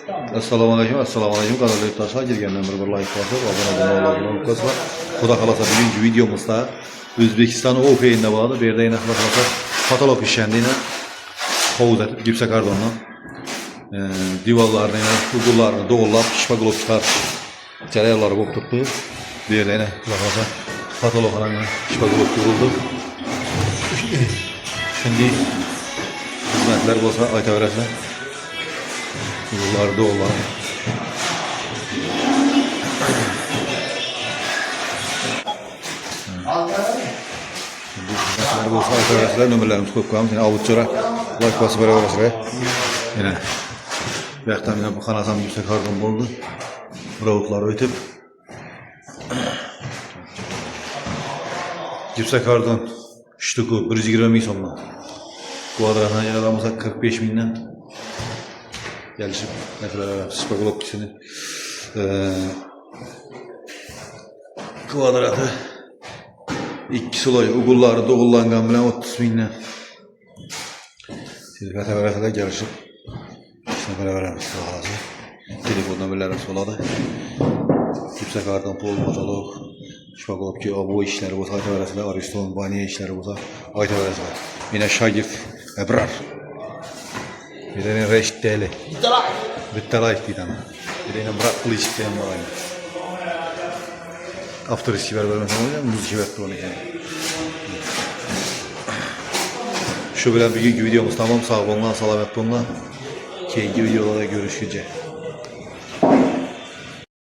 Assalamu alaikum, kanal yurttaşlar, girgenden bir like basıp, abone olmayı unutmayın. Xuda kalasa bugünkü videomuzda Özbekistan OFE'inde bağlı bir de yine patolog işlendiğine hovuz etip gipse kardonla divarlarını, uğullarını doğullap, şipaglopçular cereyarları kopturdu. Bir de yine patologlarına şipaglop kuruldu. Şimdi hizmetler olsa ayta verirse uğulları doğullar. Bu olsa arkadaşlar nömerlerimiz koyup koyalım. Yine avuçlara like basıp beraber yine bir yine bu kanasam yüksek kardon oldu. Ravutları ötüp yüksek kardon ştuku 120 sonuna kvadratına yaradamızda 45 binden gelişip mesela spaglop içini kvadratı 2 suloy uğulları doğullangan bilen 30 binden silfete beraber gelişip işte beraber telefondan birilerim soladı yüksek kardon pol patolog şipaglop ki bu işleri bu ayta beraber Ariston baniye işleri bu ayta beraber yine Şagif Ebrar bir de Reşit Deli Bittalay bir tane bir de Murat Kılıç diyen var aynı After receiver vermesen olacak mı? Müzik verdi onu yani. Şu bilen bugünkü videomuz tamam. Sağ olun, selamet olun. Keyifli videolarda görüşeceğiz.